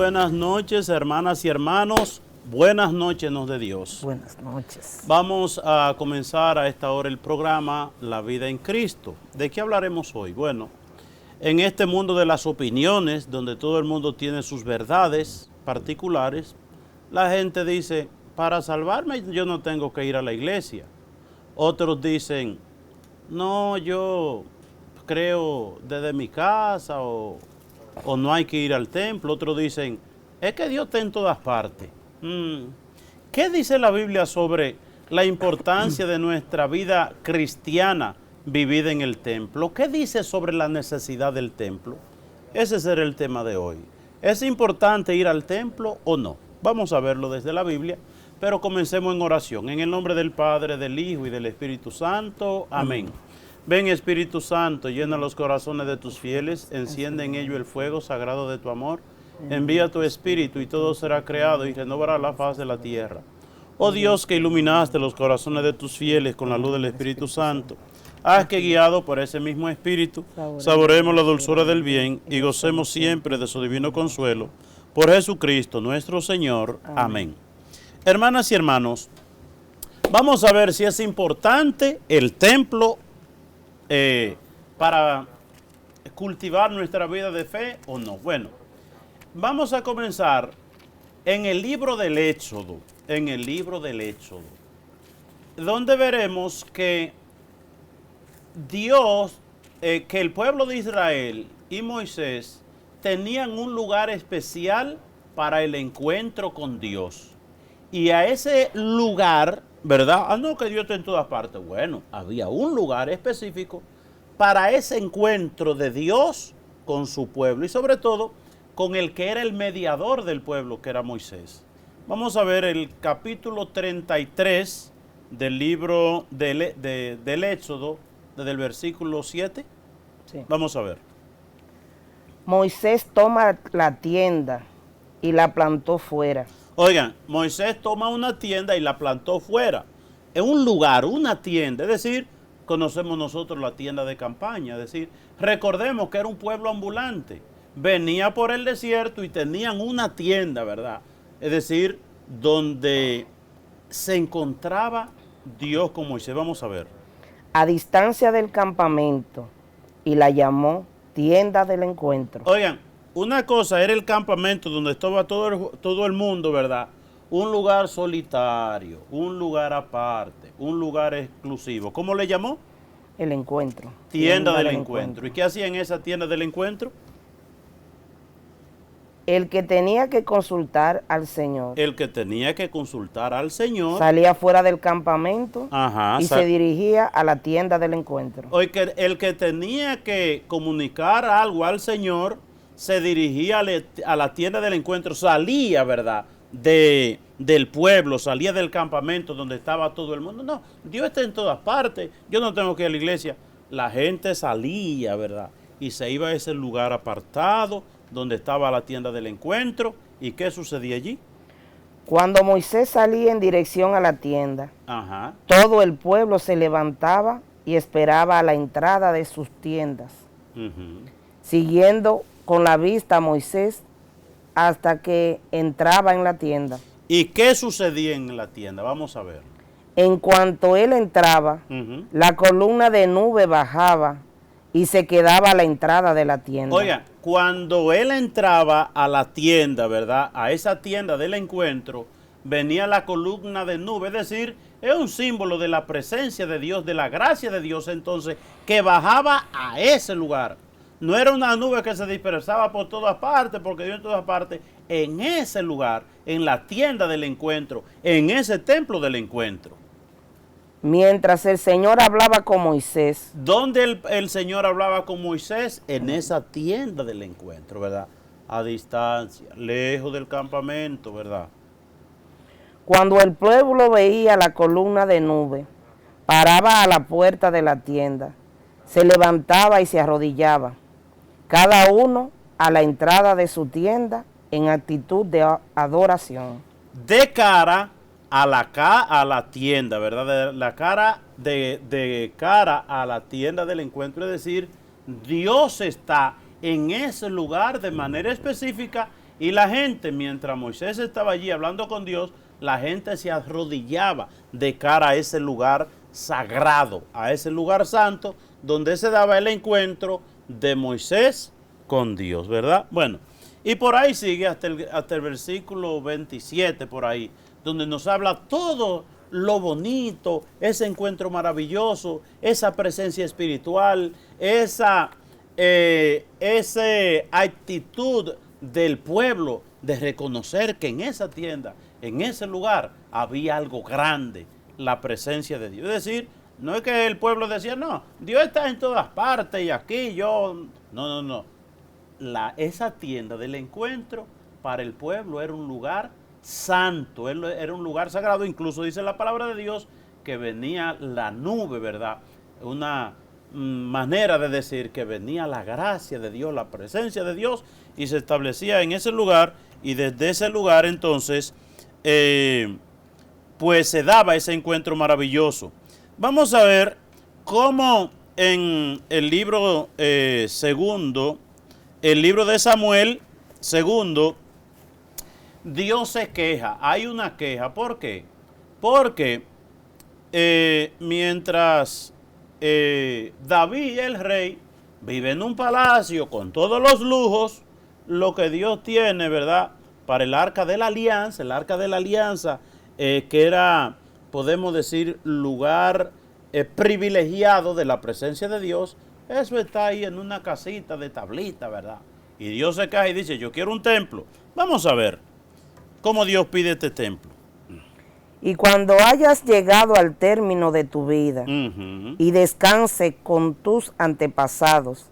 buenas noches, hermanas y hermanos. Buenas noches, nos de Dios. Buenas noches. Vamos a comenzar a esta hora el programa La Vida en Cristo. ¿De qué hablaremos hoy? Bueno, en este mundo de las opiniones, donde todo el mundo tiene sus verdades particulares, la gente dice, para salvarme yo no tengo que ir a la iglesia. Otros dicen, no, yo creo desde mi casa o no hay que ir al templo. Otros dicen, es que Dios está en todas partes. ¿Qué dice la Biblia sobre la importancia de nuestra vida cristiana vivida en el templo? ¿Qué dice sobre la necesidad del templo? Ese será el tema de hoy. ¿Es importante ir al templo o no? Vamos a verlo desde la Biblia, pero comencemos en oración. En el nombre del Padre, del Hijo y del Espíritu Santo. Amén. Ven, Espíritu Santo, llena los corazones de tus fieles, enciende en ellos el fuego sagrado de tu amor. Envía tu Espíritu y todo será creado y renovará la faz de la tierra. Oh Dios, que iluminaste los corazones de tus fieles con la luz del Espíritu Santo, haz que guiado por ese mismo Espíritu, saboremos la dulzura del bien y gocemos siempre de su divino consuelo. Por Jesucristo nuestro Señor. Amén. Hermanas y hermanos, vamos a ver si es importante el templo para cultivar nuestra vida de fe o no. Bueno, vamos a comenzar en el libro del Éxodo, donde veremos que Dios, que el pueblo de Israel y Moisés tenían un lugar especial para el encuentro con Dios. Y a ese lugar, ¿verdad? No, que Dios está en todas partes. Bueno, había un lugar específico para ese encuentro de Dios con su pueblo y sobre todo con el que era el mediador del pueblo, que era Moisés. Vamos a ver el capítulo 33 del libro del Éxodo, desde el versículo 7. Sí. Vamos a ver. Moisés toma la tienda y la plantó fuera. Oigan, Moisés toma una tienda y la plantó fuera. En un lugar, una tienda, es decir, conocemos nosotros la tienda de campaña, es decir, recordemos que era un pueblo ambulante. Venía por el desierto y tenían una tienda, ¿verdad? Es decir, donde se encontraba Dios con Moisés. Vamos a ver. A distancia del campamento, y la llamó tienda del encuentro. Oigan, una cosa era el campamento donde estaba todo el mundo, ¿verdad? Un lugar solitario, un lugar aparte, un lugar exclusivo. ¿Cómo le llamó? El encuentro. Tienda del encuentro. ¿Y qué hacía en esa tienda del encuentro? El que tenía que consultar al Señor. El que tenía que consultar al Señor. Salía fuera del campamento. Ajá, y se dirigía a la tienda del encuentro. Oye, el que tenía que comunicar algo al Señor se dirigía a la tienda del encuentro, salía, ¿verdad?, del pueblo, salía del campamento donde estaba todo el mundo. No, Dios está en todas partes, yo no tengo que ir a la iglesia. La gente salía, ¿verdad?, y se iba a ese lugar apartado donde estaba la tienda del encuentro. ¿Y qué sucedía allí? Cuando Moisés salía en dirección a la tienda, ajá, todo el pueblo se levantaba y esperaba a la entrada de sus tiendas, siguiendo con la vista a Moisés hasta que entraba en la tienda. ¿Y qué sucedía en la tienda? Vamos a ver. En cuanto él entraba, la columna de nube bajaba y se quedaba a la entrada de la tienda. Oiga, cuando él entraba a la tienda, ¿verdad?, a esa tienda del encuentro, venía la columna de nube, es decir, es un símbolo de la presencia de Dios, de la gracia de Dios, entonces, que bajaba a ese lugar. No era una nube que se dispersaba por todas partes, porque Dios en todas partes, en ese lugar, en la tienda del encuentro, en ese templo del encuentro. Mientras el Señor hablaba con Moisés. ¿Dónde el Señor hablaba con Moisés? En esa tienda del encuentro, ¿verdad? A distancia, lejos del campamento, ¿verdad? Cuando el pueblo veía la columna de nube, paraba a la puerta de la tienda, se levantaba y se arrodillaba, cada uno a la entrada de su tienda en actitud de adoración. De cara a la tienda, ¿verdad? De cara a la tienda del encuentro, es decir, Dios está en ese lugar de manera específica Y la gente, mientras Moisés estaba allí hablando con Dios, la gente se arrodillaba de cara a ese lugar sagrado, a ese lugar santo, donde se daba el encuentro de Moisés con Dios, ¿verdad? Bueno, y por ahí sigue hasta el versículo 27, por ahí, donde nos habla todo lo bonito, ese encuentro maravilloso, esa presencia espiritual, esa actitud del pueblo de reconocer que en esa tienda, en ese lugar, había algo grande, la presencia de Dios. Es decir, no es que el pueblo decía, no, Dios está en todas partes y aquí yo... No. Esa tienda del encuentro para el pueblo era un lugar santo, era un lugar sagrado. Incluso dice la palabra de Dios que venía la nube, ¿verdad? Una manera de decir que venía la gracia de Dios, la presencia de Dios, y se establecía en ese lugar, y desde ese lugar entonces pues se daba ese encuentro maravilloso. Vamos a ver cómo en el libro segundo, el libro de Samuel segundo, Dios se queja, hay una queja. ¿Por qué? Porque mientras David, el rey, vive en un palacio con todos los lujos, lo que Dios tiene, ¿verdad?, para el arca de la alianza, que era, podemos decir, lugar privilegiado de la presencia de Dios, eso está ahí en una casita de tablita, ¿verdad? Y Dios se cae y dice, yo quiero un templo. Vamos a ver cómo Dios pide este templo. Y cuando hayas llegado al término de tu vida y descanse con tus antepasados,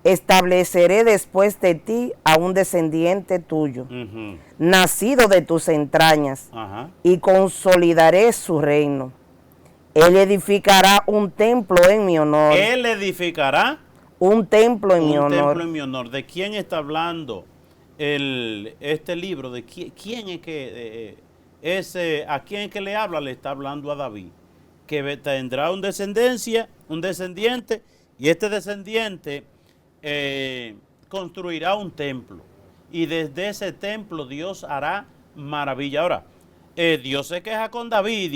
estableceré después de ti a un descendiente tuyo, nacido de tus entrañas, y consolidaré su reino. Él edificará un templo en mi honor. Él edificará un templo en mi honor. Un templo en mi honor. ¿De quién está hablando este libro? ¿De quién es que a quién es que le habla? Le está hablando a David, que tendrá un descendiente, y este descendiente construirá un templo, y desde ese templo Dios hará maravilla. Ahora, Dios se queja con David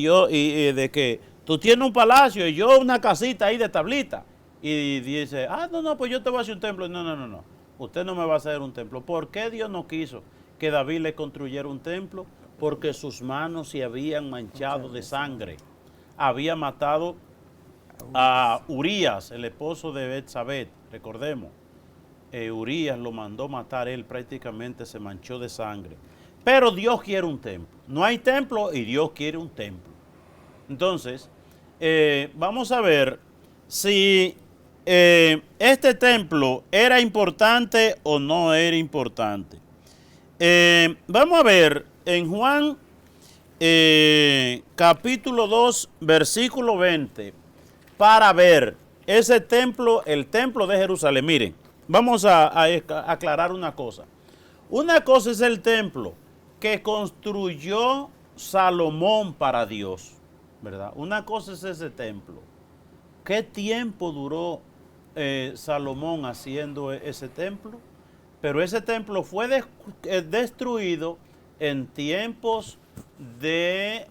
de que tú tienes un palacio y yo una casita ahí de tablita, y dice, no, pues yo te voy a hacer un templo. No, usted no me va a hacer un templo. ¿Por qué Dios no quiso que David le construyera un templo? Porque sus manos se habían manchado de sangre. Había matado a Urías, el esposo de Betsabé, recordemos. Urías lo mandó matar, él prácticamente se manchó de sangre. Pero Dios quiere un templo. No hay templo y Dios quiere un templo. Entonces, vamos a ver si este templo era importante o no era importante. Vamos a ver en Juan capítulo 2, versículo 20, para ver ese templo, el templo de Jerusalén. Miren, vamos a aclarar una cosa. Una cosa es el templo que construyó Salomón para Dios, ¿verdad? Una cosa es ese templo. ¿Qué tiempo duró Salomón haciendo ese templo? Pero ese templo fue destruido en tiempos del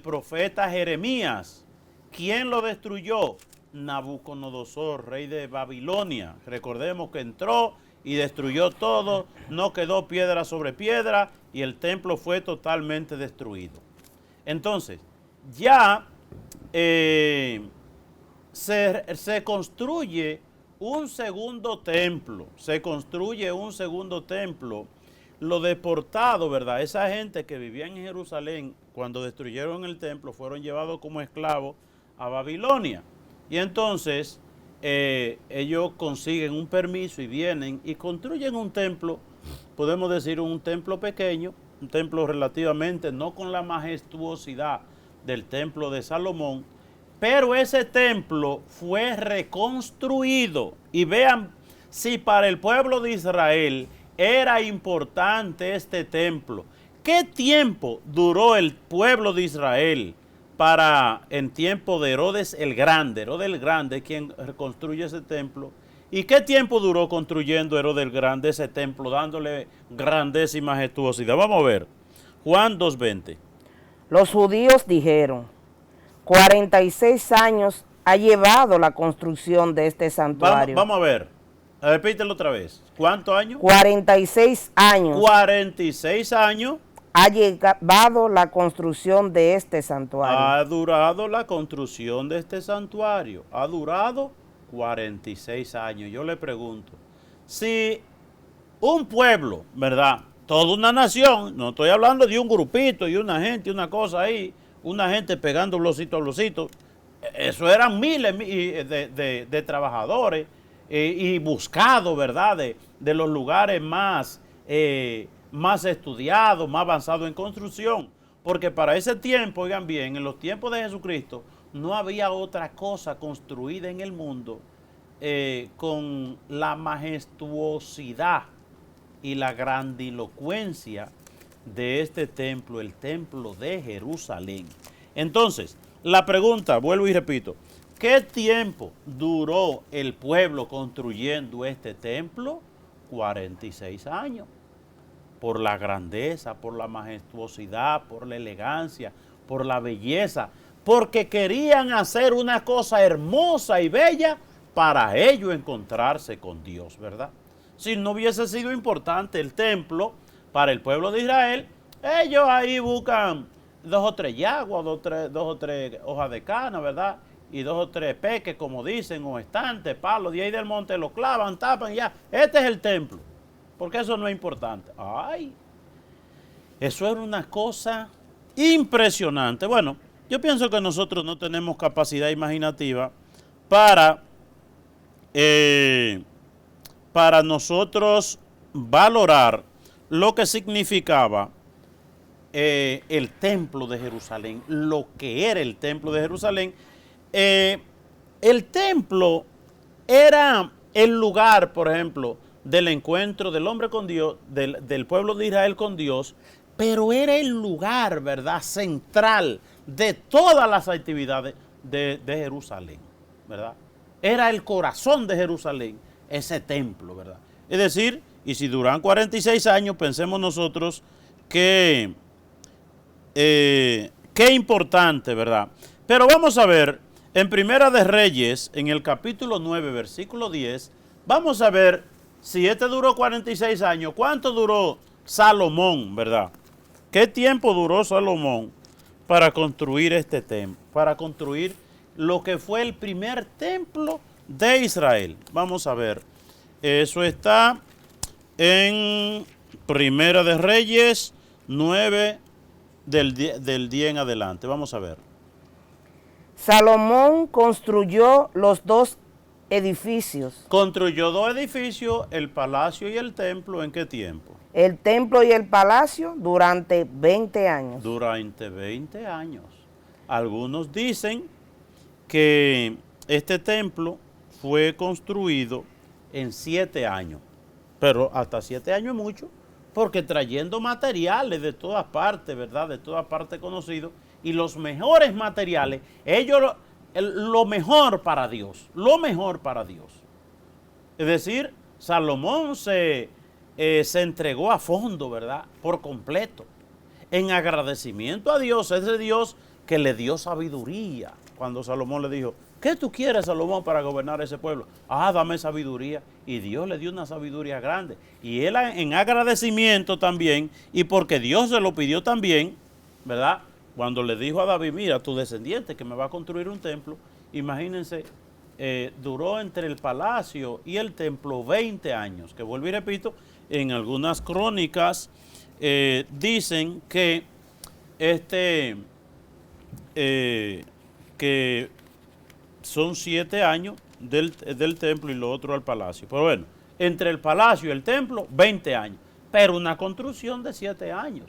profeta Jeremías. ¿Quién lo destruyó? Nabucodonosor, rey de Babilonia. Recordemos que entró y destruyó todo, no quedó piedra sobre piedra y el templo fue totalmente destruido. Entonces, ya se construye un segundo templo, Los deportados, ¿verdad? Esa gente que vivía en Jerusalén, cuando destruyeron el templo, fueron llevados como esclavos a Babilonia. Y entonces ellos consiguen un permiso y vienen y construyen un templo, podemos decir un templo pequeño, un templo relativamente no con la majestuosidad del templo de Salomón, pero ese templo fue reconstruido. Y vean si para el pueblo de Israel era importante este templo. ¿Qué tiempo duró el pueblo de Israel en tiempo de Herodes el Grande? Herodes el Grande, quien reconstruye ese templo, ¿Y qué tiempo duró construyendo Herodes el Grande ese templo, dándole grandeza y majestuosidad? Vamos a ver. Juan 2:20. Los judíos dijeron, 46 años ha llevado la construcción de este santuario. Vamos a ver. Repítelo otra vez. ¿Cuántos años? 46 años 46 años ha llevado la construcción de este santuario. ha durado la construcción de este santuario. Ha durado 46 años. Yo le pregunto, si un pueblo, ¿verdad? Toda una nación, no estoy hablando de un grupito y una gente, una cosa ahí, una gente pegando blocito a blocito, eso eran miles de trabajadores y buscados, ¿verdad? De los lugares más estudiados, más avanzados en construcción. Porque para ese tiempo, oigan bien, en los tiempos de Jesucristo, no había otra cosa construida en el mundo con la majestuosidad y la grandilocuencia de este templo, el templo de Jerusalén. Entonces, la pregunta, vuelvo y repito, ¿qué tiempo duró el pueblo construyendo este templo? 46 años. Por la grandeza, por la majestuosidad, por la elegancia, por la belleza, porque querían hacer una cosa hermosa y bella para ellos encontrarse con Dios, ¿verdad? Si no hubiese sido importante el templo para el pueblo de Israel, ellos ahí buscan 2 o 3 yaguas, 2 o 3 hojas de cana, ¿verdad? Y 2 o 3 peques, como dicen, o estantes, palos, de ahí del monte lo clavan, tapan y ya. Este es el templo, porque eso no es importante. Ay, eso era una cosa impresionante. Bueno, yo pienso que nosotros no tenemos capacidad imaginativa para nosotros valorar lo que significaba el templo de Jerusalén, lo que era el templo de Jerusalén. El templo era el lugar, por ejemplo, del encuentro del hombre con Dios, del pueblo de Israel con Dios, pero era el lugar, ¿verdad?, central de todas las actividades de Jerusalén, ¿verdad? Era el corazón de Jerusalén, ese templo, ¿verdad? Es decir, y si duran 46 años, pensemos nosotros que qué importante, ¿verdad? Pero vamos a ver, en Primera de Reyes, en el capítulo 9, versículo 10, vamos a ver si este duró 46 años, ¿cuánto duró Salomón, verdad? ¿Qué tiempo duró Salomón para construir este templo? Para construir lo que fue el primer templo de Israel. Vamos a ver, eso está en Primera de Reyes 9 del 10 en adelante. Vamos a ver. Salomón construyó los 2 edificios. Construyó 2 edificios, el palacio y el templo, ¿en qué tiempo? El templo y el palacio durante 20 años. Durante 20 años. Algunos dicen que este templo fue construido en 7 años. Pero hasta 7 años es mucho, porque trayendo materiales de todas partes, ¿verdad? De todas partes conocidos, y los mejores materiales, ellos lo mejor para Dios, lo mejor para Dios. Es decir, Salomón se entregó a fondo, ¿verdad? Por completo, en agradecimiento a Dios, ese Dios que le dio sabiduría. Cuando Salomón le dijo, ¿qué tú quieres, Salomón, para gobernar ese pueblo? Ah, dame sabiduría. Y Dios le dio una sabiduría grande. Y él en agradecimiento también, y porque Dios se lo pidió también, ¿verdad? Cuando le dijo a David, mira, tu descendiente que me va a construir un templo, imagínense, duró entre el palacio y el templo 20 años, que vuelvo y repito, en algunas crónicas dicen que que son 7 años del templo y lo otro al palacio. Pero bueno, entre el palacio y el templo, 20 años. Pero una construcción de 7 años.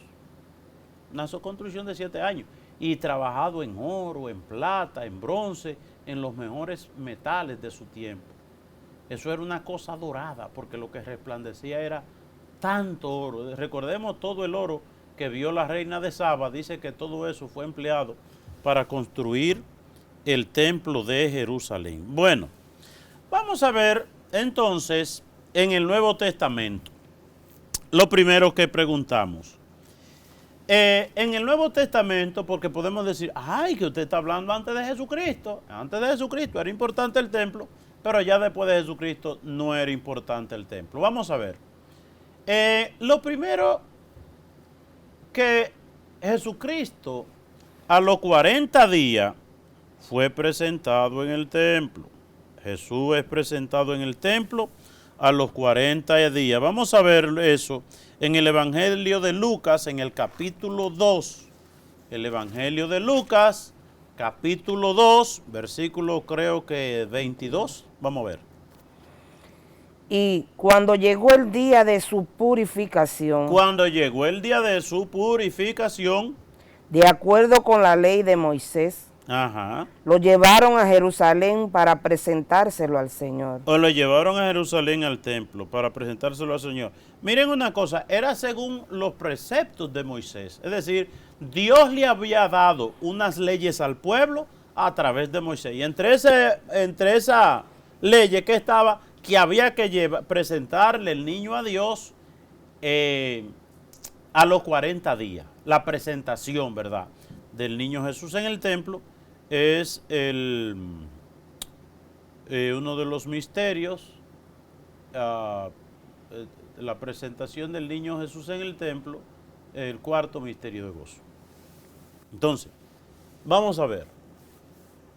Una construcción de 7 años. Y trabajado en oro, en plata, en bronce, en los mejores metales de su tiempo. Eso era una cosa dorada, porque lo que resplandecía era tanto oro. Recordemos todo el oro que vio la reina de Saba, dice que todo eso fue empleado para construir el templo de Jerusalén. Bueno, vamos a ver entonces, en el Nuevo Testamento, lo primero que preguntamos, en el Nuevo Testamento, porque podemos decir, ay, que usted está hablando antes de Jesucristo. Antes de Jesucristo era importante el templo, pero ya después de Jesucristo no era importante el templo. Vamos a ver. Lo primero que Jesucristo a los 40 días fue presentado en el templo. Jesús es presentado en el templo a los 40 días. Vamos a ver eso en el Evangelio de Lucas, en el capítulo 2. El Evangelio de Lucas, capítulo 2, versículo creo que 22. Vamos a ver. Y cuando llegó el día de su purificación, Cuando llegó el día de su purificación, de acuerdo con la ley de Moisés, ajá, lo llevaron a Jerusalén para presentárselo al Señor. o lo llevaron a Jerusalén al templo para presentárselo al Señor. Miren una cosa, era según los preceptos de Moisés. Es decir, Dios le había dado unas leyes al pueblo a través de Moisés. Y entre esa ley que estaba, que había que presentarle el niño a Dios a los 40 días. La presentación, ¿verdad?, del niño Jesús en el templo es uno de los misterios, la presentación del niño Jesús en el templo, el cuarto misterio de gozo. Entonces, vamos a ver.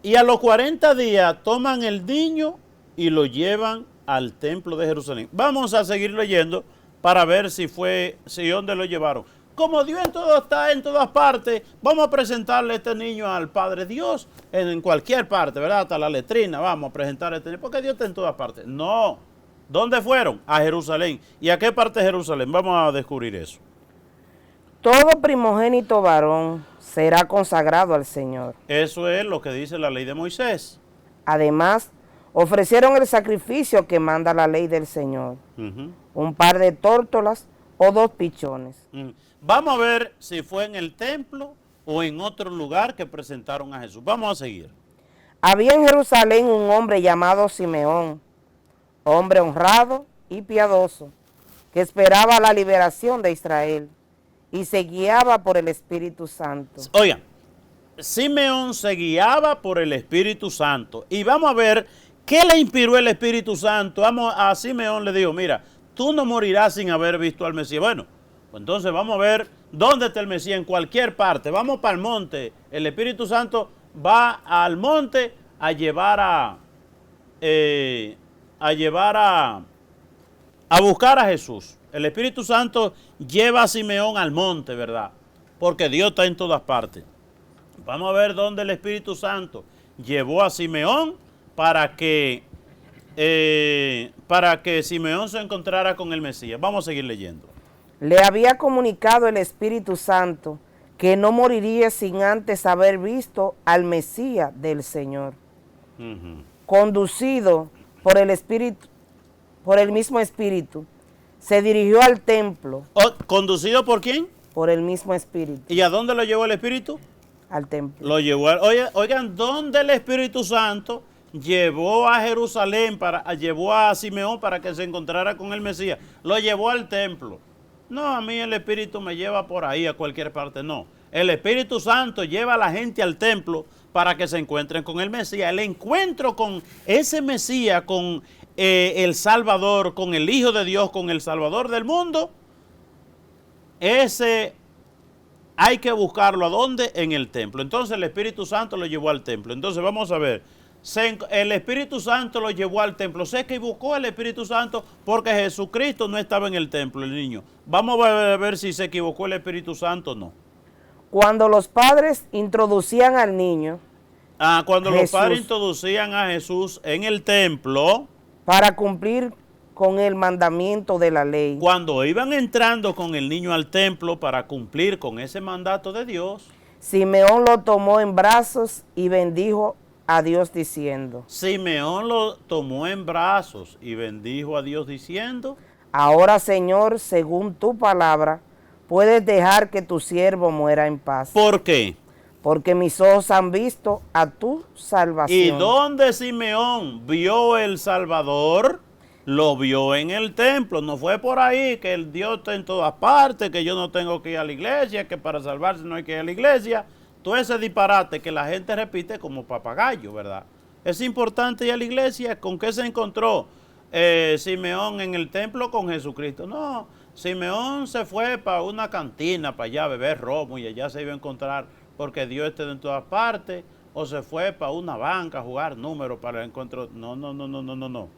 Y a los 40 días toman el niño y lo llevan al templo de Jerusalén. Vamos a seguir leyendo para ver si dónde lo llevaron. Como Dios está en todas partes, vamos a presentarle a este niño al Padre Dios en cualquier parte, ¿verdad? Hasta la letrina, vamos a presentar a este niño, porque Dios está en todas partes. No. ¿Dónde fueron? A Jerusalén. ¿Y a qué parte de Jerusalén? Vamos a descubrir eso. Todo primogénito varón será consagrado al Señor. Eso es lo que dice la ley de Moisés. Además, ofrecieron el sacrificio que manda la ley del Señor. Un par de tórtolas o 2 pichones. Vamos a ver si fue en el templo o en otro lugar que presentaron a Jesús. Vamos a seguir. Había en Jerusalén un hombre llamado Simeón, hombre honrado y piadoso, que esperaba la liberación de Israel y se guiaba por el Espíritu Santo. Oigan, Simeón se guiaba por el Espíritu Santo. Y vamos a ver qué le inspiró el Espíritu Santo. A Simeón le dijo, mira, tú no morirás sin haber visto al Mesías. Bueno, pues entonces vamos a ver dónde está el Mesías, en cualquier parte. Vamos para el monte. El Espíritu Santo va al monte a llevar a buscar a Jesús. El Espíritu Santo lleva a Simeón al monte, ¿verdad? Porque Dios está en todas partes. Vamos a ver dónde el Espíritu Santo llevó a Simeón para que Simeón se encontrara con el Mesías. Vamos a seguir leyendo. Le había comunicado el Espíritu Santo que no moriría sin antes haber visto al Mesías del Señor. Conducido por el Espíritu, por el mismo Espíritu, se dirigió al templo. ¿Conducido por quién? Por el mismo Espíritu. ¿Y a dónde lo llevó el Espíritu? Al templo. Lo llevó oigan, ¿dónde el Espíritu Santo llevó a Jerusalén, llevó a Simeón para que se encontrara con el Mesías? Lo llevó al templo. No, a mí el Espíritu me lleva por ahí a cualquier parte, no. El Espíritu Santo lleva a la gente al templo para que se encuentren con el Mesías. El encuentro con ese Mesías, con el Salvador, con el Hijo de Dios, con el Salvador del mundo, ese hay que buscarlo. ¿A dónde? En el templo. Entonces el Espíritu Santo lo llevó al templo. Entonces vamos a ver. El Espíritu Santo lo llevó al templo. Se equivocó el Espíritu Santo porque Jesucristo no estaba en el templo, el niño. Vamos a ver si se equivocó el Espíritu Santo o no. Cuando los padres introducían al niño, cuando los padres introducían a Jesús en el templo, para cumplir con el mandamiento de la ley. Cuando iban entrando con el niño al templo para cumplir con ese mandato de Dios, Simeón lo tomó en brazos y bendijo a Dios diciendo. Simeón lo tomó en brazos y bendijo a Dios diciendo. Ahora, Señor, según tu palabra, puedes dejar que tu siervo muera en paz. ¿Por qué? Porque mis ojos han visto a tu salvación. ¿Y dónde Simeón vio el Salvador? lo vio en el templo. No fue por ahí que el Dios está en todas partes, que yo no tengo que ir a la iglesia, que para salvarse no hay que ir a la iglesia. Todo ese disparate que la gente repite como papagayo, ¿verdad? Es importante ir a la iglesia. ¿Con qué se encontró Simeón en el templo? Con Jesucristo. No, Simeón se fue para una cantina, para allá a beber romo y allá se iba a encontrar porque Dios está en todas partes. O se fue para una banca a jugar números para el encuentro. No.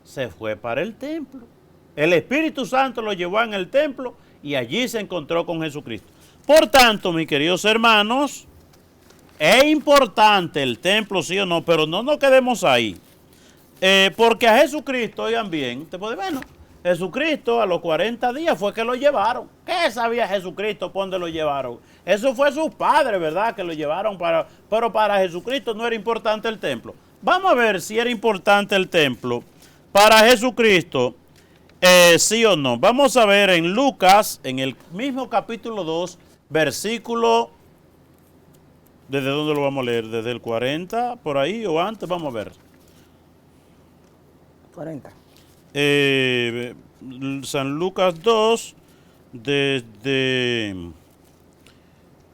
Se fue para el templo. El Espíritu Santo lo llevó en el templo y allí se encontró con Jesucristo. Por tanto, mis queridos hermanos, es importante el templo, sí o no, pero no nos quedemos ahí. Porque a Jesucristo, oigan bien, bueno, Jesucristo a los 40 días fue que lo llevaron. ¿Qué sabía Jesucristo por dónde lo llevaron? Eso fue sus padres, ¿verdad? Que lo llevaron pero para Jesucristo no era importante el templo. Vamos a ver si era importante el templo para Jesucristo, sí o no. Vamos a ver en Lucas, en el mismo capítulo 2, versículo... ¿Desde dónde lo vamos a leer? ¿Desde el 40 por ahí o antes? Vamos a ver. 40. San Lucas 2, desde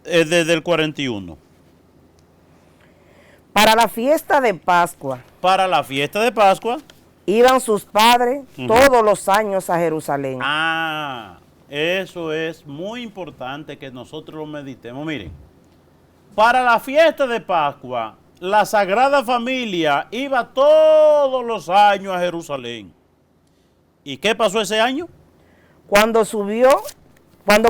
el 41. Para la fiesta de Pascua. Para la fiesta de Pascua. Iban sus padres todos los años a Jerusalén. Eso es muy importante que nosotros lo meditemos. Miren, para la fiesta de Pascua, la Sagrada Familia iba todos los años a Jerusalén. ¿Y qué pasó ese año? Cuando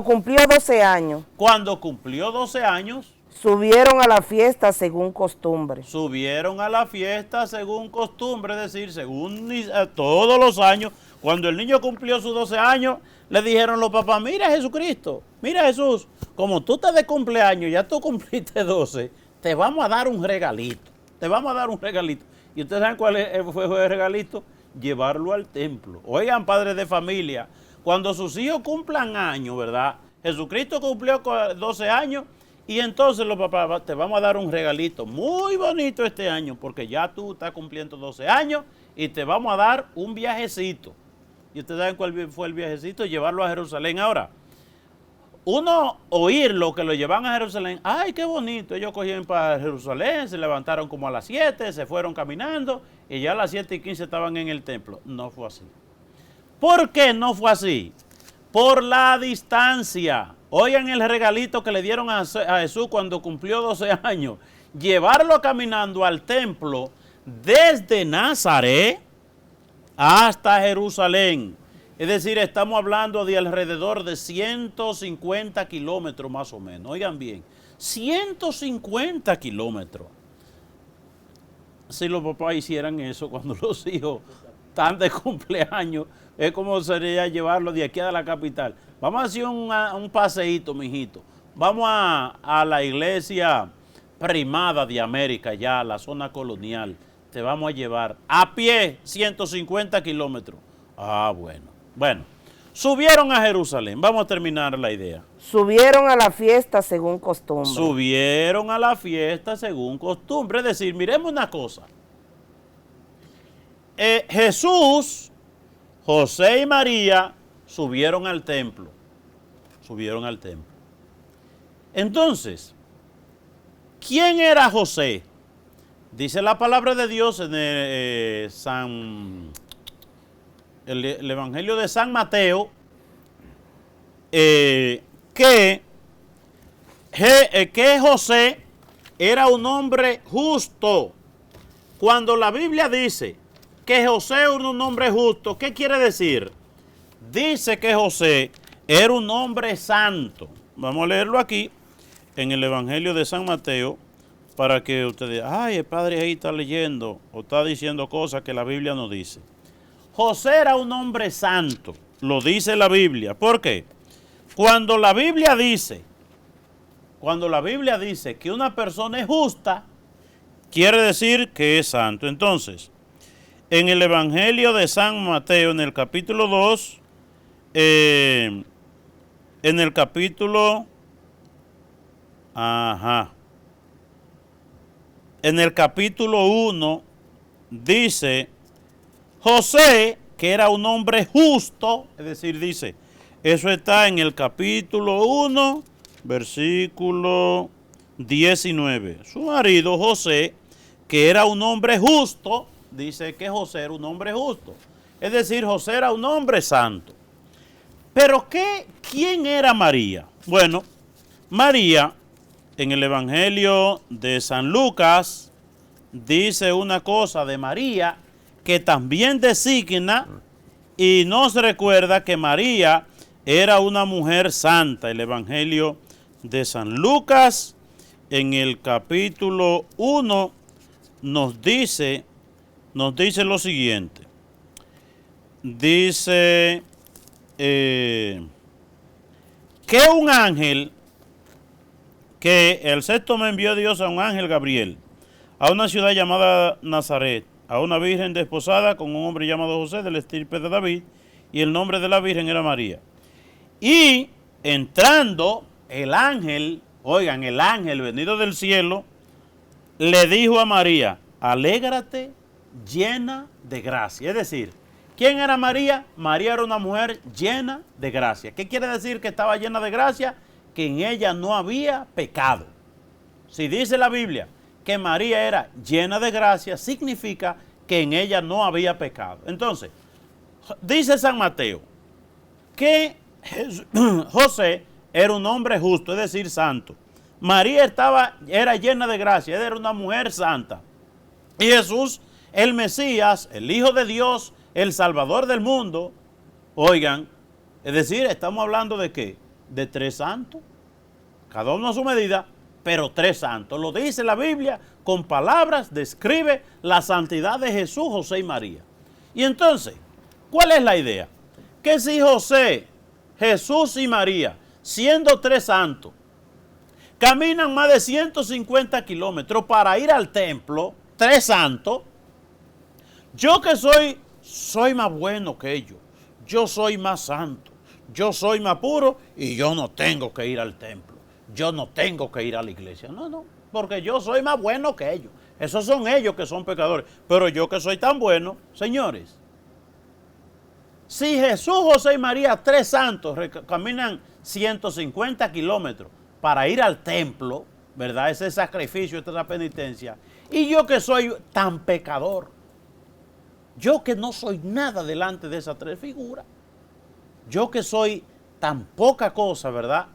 cumplió 12 años. Cuando cumplió 12 años. Subieron a la fiesta según costumbre. Subieron a la fiesta según costumbre, es decir, según todos los años. Cuando el niño cumplió sus 12 años, le dijeron los papás, mira Jesucristo, mira Jesús, como tú estás de cumpleaños, ya tú cumpliste 12, te vamos a dar un regalito, te vamos a dar un regalito. ¿Y ustedes saben cuál fue el regalito? Llevarlo al templo. Oigan, padres de familia, cuando sus hijos cumplan años, ¿verdad? Jesucristo cumplió 12 años y entonces los papás, te vamos a dar un regalito muy bonito este año porque ya tú estás cumpliendo 12 años y te vamos a dar un viajecito. ¿Y ustedes saben cuál fue el viajecito? Llevarlo a Jerusalén. Ahora, uno oírlo que lo llevan a Jerusalén, ¡ay, qué bonito! Ellos cogieron para Jerusalén, se levantaron como a las 7, se fueron caminando y ya a las 7:15 estaban en el templo. No fue así. ¿Por qué no fue así? Por la distancia. Oigan el regalito que le dieron a Jesús cuando cumplió 12 años. Llevarlo caminando al templo desde Nazaret hasta Jerusalén. Es decir, estamos hablando de alrededor de 150 kilómetros más o menos. Oigan bien, 150 kilómetros. Si los papás hicieran eso cuando los hijos están de cumpleaños, es como sería llevarlo de aquí a la capital. Vamos a hacer un paseíto, mijito. Vamos a la iglesia primada de América, ya, la zona colonial. Te vamos a llevar a pie 150 kilómetros. Bueno, subieron a Jerusalén. Vamos a terminar la idea. Subieron a la fiesta según costumbre. Subieron a la fiesta según costumbre. Es decir, miremos una cosa. Jesús, José y María subieron al templo. Subieron al templo. Entonces, ¿quién era José? Dice la palabra de Dios en el Evangelio de San Mateo, que José era un hombre justo. Cuando la Biblia dice que José era un hombre justo, ¿qué quiere decir? Dice que José era un hombre santo. Vamos a leerlo aquí en el Evangelio de San Mateo para que ustedes, el padre ahí está leyendo o está diciendo cosas que la Biblia no dice. José era un hombre santo, lo dice la Biblia. ¿Por qué? Cuando la Biblia dice que una persona es justa, quiere decir que es santo. Entonces, en el Evangelio de San Mateo, en el capítulo 2, en el capítulo 1, dice, José que era un hombre justo, es decir, dice, eso está en el capítulo 1, versículo 19. Su marido José, que era un hombre justo, dice que José era un hombre justo. Es decir, José era un hombre santo. Pero ¿quién era María? Bueno, María, en el Evangelio de San Lucas, dice una cosa de María que también designa y nos recuerda que María era una mujer santa. El Evangelio de San Lucas, en el capítulo 1, nos dice lo siguiente. Dice que un ángel, que el sexto me envió Dios a un ángel Gabriel, a una ciudad llamada Nazaret, a una virgen desposada con un hombre llamado José, del estirpe de David, y el nombre de la virgen era María. Y entrando el ángel, oigan, el ángel venido del cielo, le dijo a María, alégrate llena de gracia. Es decir, ¿quién era María? María era una mujer llena de gracia. ¿Qué quiere decir que estaba llena de gracia? Que en ella no había pecado. Si dice la Biblia que María era llena de gracia, significa que en ella no había pecado. Entonces, dice San Mateo que José era un hombre justo, es decir, santo. María era llena de gracia, era una mujer santa. Y Jesús, el Mesías, el Hijo de Dios, el Salvador del mundo, oigan, es decir, estamos hablando de ¿qué? De tres santos, cada uno a su medida, pero tres santos. Lo dice la Biblia, con palabras describe la santidad de Jesús, José y María. Y entonces, ¿cuál es la idea? Que si José, Jesús y María, siendo tres santos, caminan más de 150 kilómetros para ir al templo, tres santos, yo que soy más bueno que ellos, yo soy más santo, yo soy más puro y yo no tengo que ir al templo, yo no tengo que ir a la iglesia. No, porque yo soy más bueno que ellos. Esos son ellos que son pecadores, pero yo que soy tan bueno, señores. Si Jesús, José y María, tres santos, caminan 150 kilómetros para ir al templo, ¿verdad? Ese sacrificio, esa penitencia. Y yo que soy tan pecador, yo que no soy nada delante de esas tres figuras, yo que soy tan poca cosa, ¿verdad?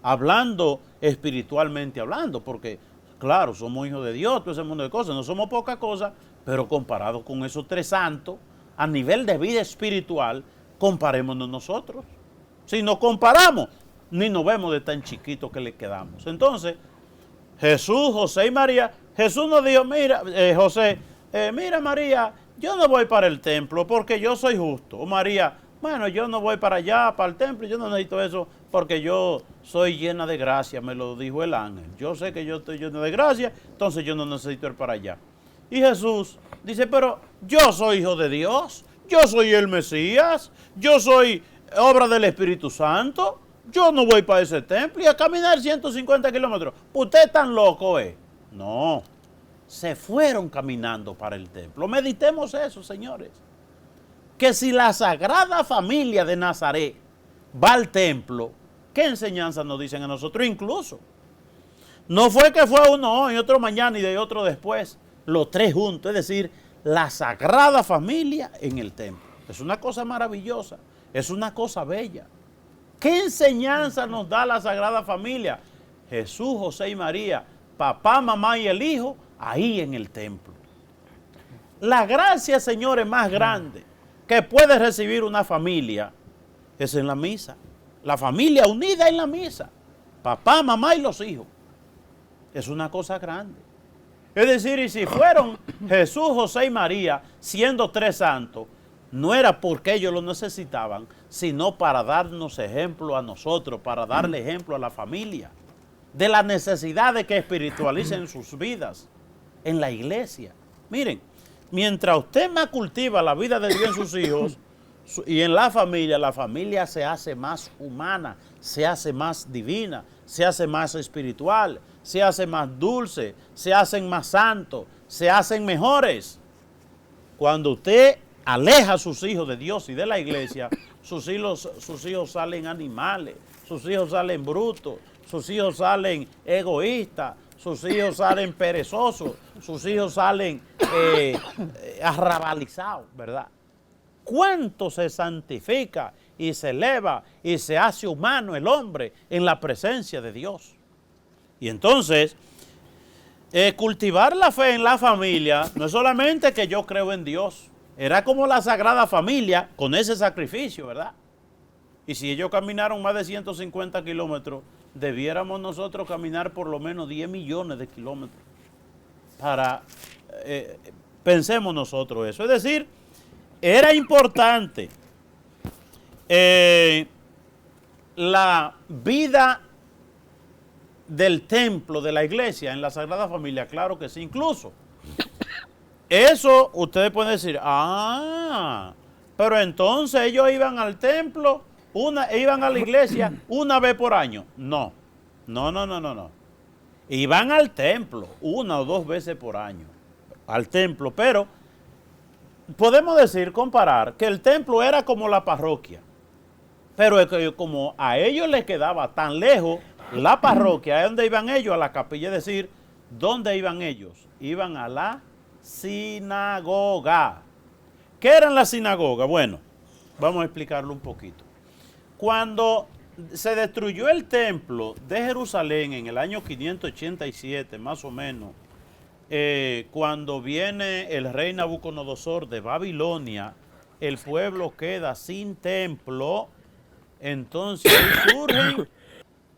Hablando espiritualmente hablando, porque claro, somos hijos de Dios, todo ese mundo de cosas, no somos poca cosa, pero comparado con esos tres santos, a nivel de vida espiritual, comparémonos nosotros. Si nos comparamos, ni nos vemos de tan chiquitos que le quedamos. Entonces, Jesús, José y María, Jesús nos dijo, mira, José, mira María, yo no voy para el templo porque yo soy justo. O María, bueno, yo no voy para allá, para el templo, yo no necesito eso porque yo soy llena de gracia, me lo dijo el ángel. Yo sé que yo estoy llena de gracia, entonces yo no necesito ir para allá. Y Jesús dice, pero yo soy hijo de Dios, yo soy el Mesías, yo soy obra del Espíritu Santo, yo no voy para ese templo y a caminar 150 kilómetros. ¿Usted es tan loco, No, se fueron caminando para el templo. Meditemos eso, señores. Que si la Sagrada Familia de Nazaret va al templo, ¿qué enseñanzas nos dicen a nosotros? Incluso, no fue que fue uno hoy, otro mañana y de otro después, los tres juntos, es decir, la Sagrada Familia en el templo. Es una cosa maravillosa, es una cosa bella. ¿Qué enseñanza nos da la Sagrada Familia? Jesús, José y María, papá, mamá y el hijo, ahí en el templo. La gracia, señores, más grande que puede recibir una familia es en la misa. La familia unida en la misa. Papá, mamá y los hijos. Es una cosa grande. Es decir, y si fueron Jesús, José y María siendo tres santos, no era porque ellos lo necesitaban, sino para darnos ejemplo a nosotros, para darle ejemplo a la familia, de la necesidad de que espiritualicen sus vidas en la iglesia. Miren, mientras usted más cultiva la vida de Dios en sus hijos y en la familia se hace más humana, se hace más divina, se hace más espiritual, se hace más dulce, se hacen más santos, se hacen mejores. Cuando usted aleja a sus hijos de Dios y de la iglesia, sus hijos salen animales, sus hijos salen brutos, sus hijos salen egoístas, sus hijos salen perezosos, sus hijos salen arrabalizados, ¿verdad? ¿Cuánto se santifica y se eleva y se hace humano el hombre en la presencia de Dios? Y entonces, cultivar la fe en la familia no es solamente que yo creo en Dios, era como la Sagrada Familia con ese sacrificio, ¿verdad? Y si ellos caminaron más de 150 kilómetros, debiéramos nosotros caminar por lo menos 10 millones de kilómetros. Pensemos nosotros eso. Es decir, era importante la vida del templo, de la iglesia, en la Sagrada Familia, claro que sí. Incluso, eso ustedes pueden decir, pero entonces ellos iban al templo, iban a la iglesia una vez por año. No. Iban al templo 1 o 2 veces por año, al templo, pero podemos decir, comparar, que el templo era como la parroquia, pero es que como a ellos les quedaba tan lejos la parroquia, ¿a dónde iban ellos? A la capilla. Es decir, ¿dónde iban ellos? Iban a la sinagoga. ¿Qué era la sinagoga? Bueno, vamos a explicarlo un poquito. Cuando se destruyó el templo de Jerusalén en el año 587, más o menos, cuando viene el rey Nabucodonosor de Babilonia, el pueblo queda sin templo, entonces ahí surgen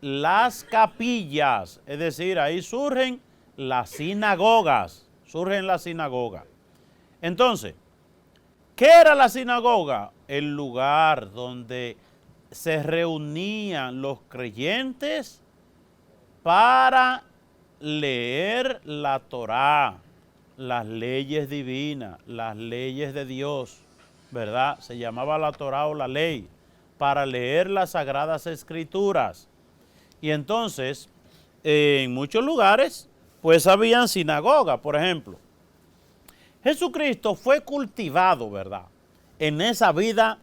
las capillas, es decir, ahí surgen las sinagogas, Entonces, ¿qué era la sinagoga? El lugar donde se reunían los creyentes para leer la Torá, las leyes divinas, las leyes de Dios, ¿verdad? Se llamaba la Torá o la ley, para leer las Sagradas Escrituras. Y entonces, en muchos lugares, pues habían sinagogas, por ejemplo. Jesucristo fue cultivado, ¿verdad?, en esa vida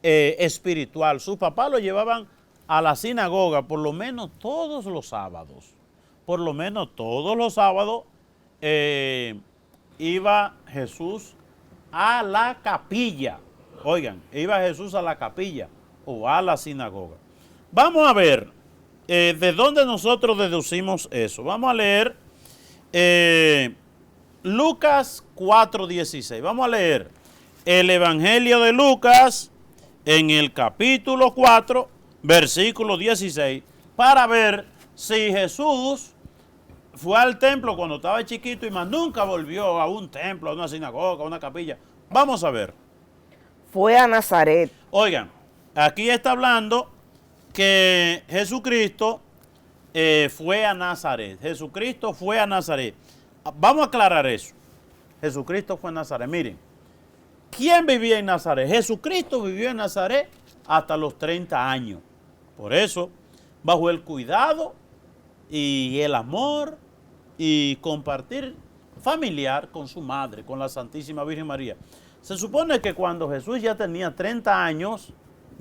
espiritual. Sus papás lo llevaban a la sinagoga por lo menos todos los sábados. Por lo menos todos los sábados iba Jesús a la capilla. Oigan, iba Jesús a la capilla o a la sinagoga. Vamos a ver de dónde nosotros deducimos eso. Vamos a leer Lucas 4:16. Vamos a leer el Evangelio de Lucas en el capítulo 4, versículo 16, para ver si Jesús fue al templo cuando estaba chiquito y más nunca volvió a un templo, a una sinagoga, a una capilla. Vamos a ver. Fue a Nazaret. Oigan, aquí está hablando que Jesucristo fue a Nazaret. Jesucristo fue a Nazaret. Vamos a aclarar eso. Jesucristo fue a Nazaret. Miren, ¿quién vivía en Nazaret? Jesucristo vivió en Nazaret hasta los 30 años. Por eso, bajo el cuidado y el amor y compartir familiar con su madre, con la Santísima Virgen María. Se supone que cuando Jesús ya tenía 30 años,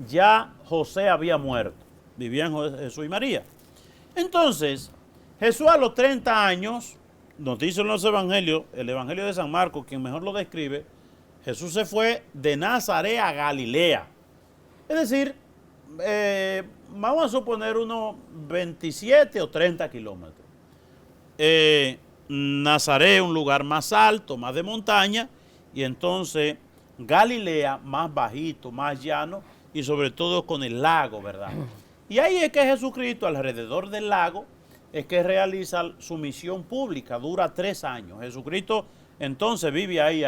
ya José había muerto. Vivían Jesús y María. Entonces, Jesús a los 30 años, nos dicen los evangelios, el Evangelio de San Marcos, quien mejor lo describe, Jesús se fue de Nazaret a Galilea. Es decir, vamos a suponer unos 27 o 30 kilómetros. Nazaret, un lugar más alto, más de montaña, y entonces Galilea más bajito, más llano, y sobre todo con el lago, ¿verdad? Y ahí es que Jesucristo, alrededor del lago, es que realiza su misión pública, dura 3 años. Jesucristo entonces vive ahí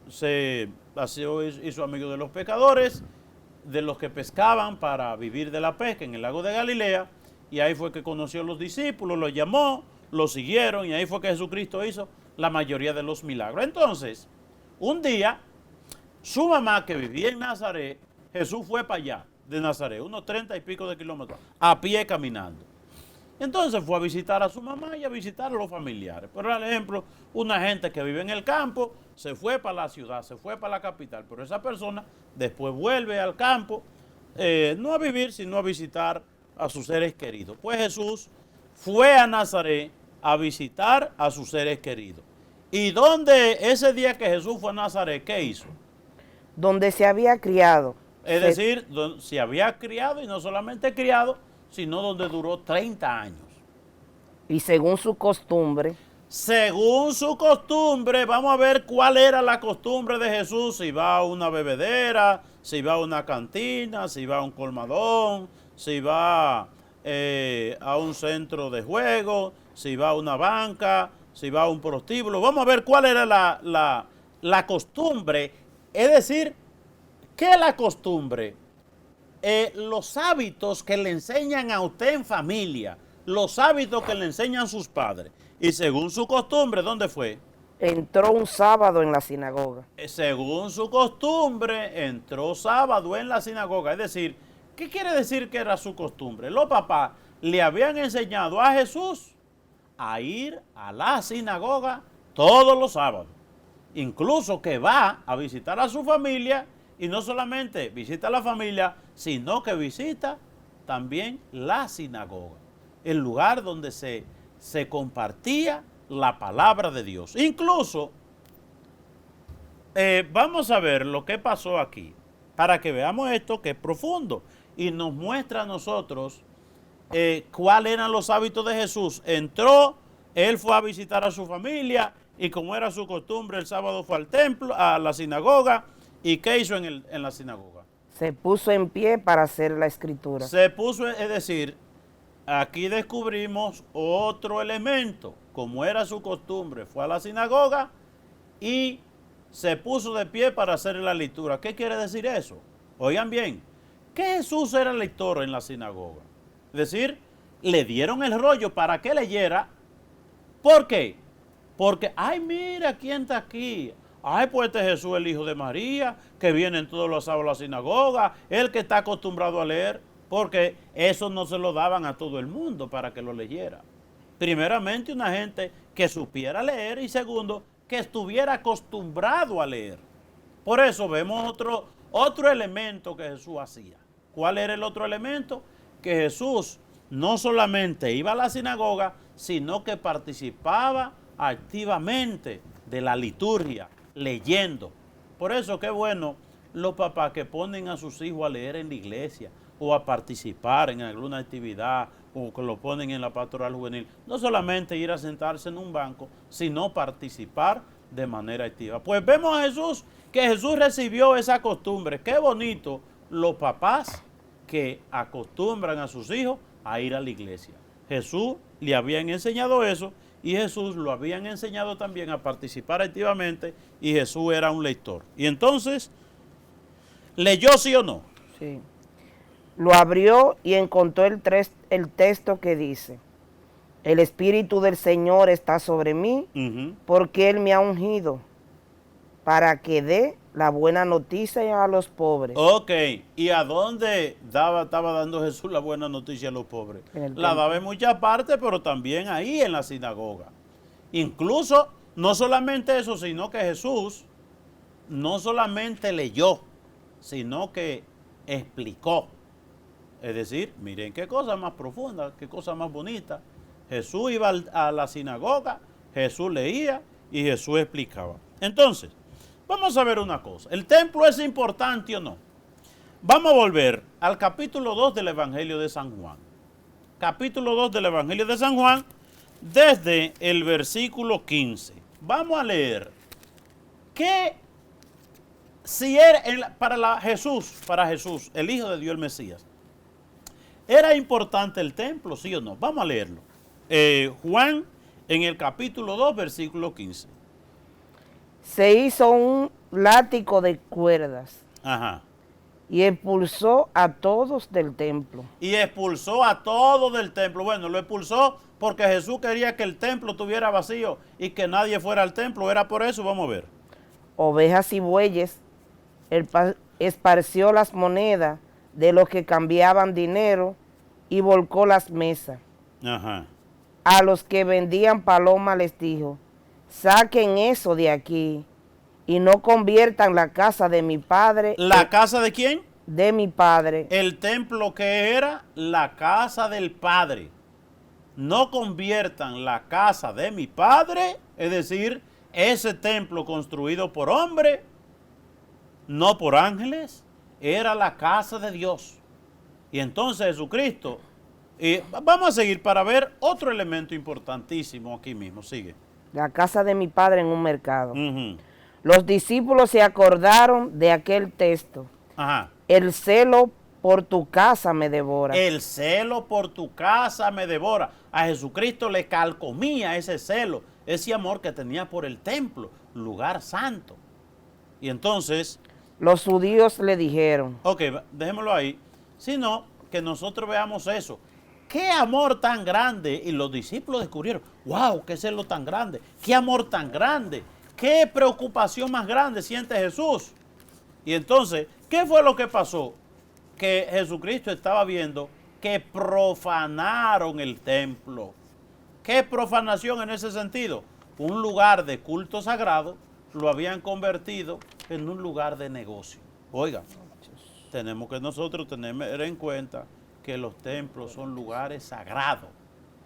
se hizo amigo de los pescadores, de los que pescaban para vivir de la pesca en el lago de Galilea, y ahí fue que conoció a los discípulos, los llamó, los siguieron, y ahí fue que Jesucristo hizo la mayoría de los milagros. Entonces, un día, su mamá que vivía en Nazaret, Jesús fue para allá de Nazaret, unos 30 y pico de kilómetros, a pie caminando. Entonces fue a visitar a su mamá y a visitar a los familiares. Por ejemplo, una gente que vive en el campo se fue para la ciudad, se fue para la capital, pero esa persona después vuelve al campo, no a vivir, sino a visitar a sus seres queridos. Pues Jesús fue a Nazaret a visitar a sus seres queridos. ¿Y dónde ese día que Jesús fue a Nazaret, qué hizo? Donde se había criado. Es decir, se había criado, y no solamente criado, sino donde duró 30 años. Y según su costumbre. Según su costumbre, vamos a ver cuál era la costumbre de Jesús, si va a una bebedera, si va a una cantina, si va a un colmadón, si va a un centro de juego, si va a una banca, si va a un prostíbulo. Vamos a ver cuál era la costumbre, es decir, ¿qué es la costumbre? Los hábitos que le enseñan a usted en familia, los hábitos que le enseñan sus padres. Y según su costumbre, ¿dónde fue? Entró un sábado en la sinagoga. Según su costumbre, entró sábado en la sinagoga. Es decir, ¿qué quiere decir que era su costumbre? Los papás le habían enseñado a Jesús a ir a la sinagoga todos los sábados. Incluso que va a visitar a su familia, y no solamente visita a la familia, sino que visita también la sinagoga, el lugar donde se compartía la palabra de Dios. Incluso, vamos a ver lo que pasó aquí, para que veamos esto que es profundo, y nos muestra a nosotros cuáles eran los hábitos de Jesús. Entró, él fue a visitar a su familia, y como era su costumbre, el sábado fue al templo, a la sinagoga. ¿Y qué hizo en la sinagoga? Se puso en pie para hacer la escritura. Se puso, es decir, aquí descubrimos otro elemento. Como era su costumbre, fue a la sinagoga y se puso de pie para hacer la lectura. ¿Qué quiere decir eso? Oigan bien, que Jesús era lector en la sinagoga. Es decir, le dieron el rollo para que leyera. ¿Por qué? Porque, ay, mira, ¿quién está aquí? Ay, pues este es Jesús, el hijo de María, que viene en todos los sábados a la sinagoga, el que está acostumbrado a leer, porque eso no se lo daban a todo el mundo para que lo leyera. Primeramente, una gente que supiera leer, y segundo, que estuviera acostumbrado a leer. Por eso vemos otro elemento que Jesús hacía. ¿Cuál era el otro elemento? Que Jesús no solamente iba a la sinagoga, sino que participaba activamente de la liturgia, leyendo. Por eso qué bueno los papás que ponen a sus hijos a leer en la iglesia o a participar en alguna actividad, o que lo ponen en la pastoral juvenil. No solamente ir a sentarse en un banco, sino participar de manera activa. Pues vemos a Jesús, que Jesús recibió esa costumbre. Qué bonito los papás que acostumbran a sus hijos a ir a la iglesia. Jesús le habían enseñado eso, y Jesús lo habían enseñado también a participar activamente, y Jesús era un lector. Y entonces, ¿leyó sí o no? Sí. Lo abrió y encontró el texto que dice: el Espíritu del Señor está sobre mí, porque Él me ha ungido para que dé la buena noticia a los pobres. Ok, ¿y a dónde estaba dando Jesús la buena noticia a los pobres? La daba en muchas partes, pero también ahí en la sinagoga. Incluso, no solamente eso, sino que Jesús no solamente leyó, sino que explicó. Es decir, miren qué cosa más profunda, qué cosa más bonita. Jesús iba a la sinagoga, Jesús leía y Jesús explicaba. Entonces, vamos a ver una cosa. ¿El templo es importante o no? Vamos a volver al capítulo 2 del Evangelio de San Juan. Capítulo 2 del Evangelio de San Juan, desde el versículo 15. Vamos a leer que si era para Jesús, el Hijo de Dios, el Mesías, ¿era importante el templo, sí o no? Vamos a leerlo. Juan, en el capítulo 2, versículo 15. Se hizo un látigo de cuerdas. Ajá. Y expulsó a todos del templo. Y expulsó a todos del templo. Bueno, lo expulsó porque Jesús quería que el templo estuviera vacío y que nadie fuera al templo. ¿Era por eso? Vamos a ver. Ovejas y bueyes, esparció las monedas de los que cambiaban dinero y volcó las mesas. Ajá. A los que vendían palomas les dijo, saquen eso de aquí y no conviertan la casa de mi padre. ¿La casa de quién? De mi padre. El templo que era la casa del Padre. No conviertan la casa de mi Padre, es decir, ese templo construido por hombre, no por ángeles, era la casa de Dios. Y entonces Jesucristo, y vamos a seguir para ver otro elemento importantísimo aquí mismo, sigue. La casa de mi padre en un mercado. Ujú. Los discípulos se acordaron de aquel texto. Ajá. El celo por tu casa me devora. El celo por tu casa me devora. A Jesucristo le calcomía ese celo, ese amor que tenía por el templo, lugar santo. Y entonces, Los judíos le dijeron, ok, dejémoslo ahí, sino que nosotros veamos eso. Qué amor tan grande. Y los discípulos descubrieron, wow, qué celo tan grande, qué amor tan grande, qué preocupación más grande siente Jesús. Y entonces, ¿qué fue lo que pasó? Que Jesucristo estaba viendo que profanaron el templo. ¿Qué profanación en ese sentido? Un lugar de culto sagrado lo habían convertido en un lugar de negocio. Oiga, tenemos que nosotros tener en cuenta que los templos son lugares sagrados,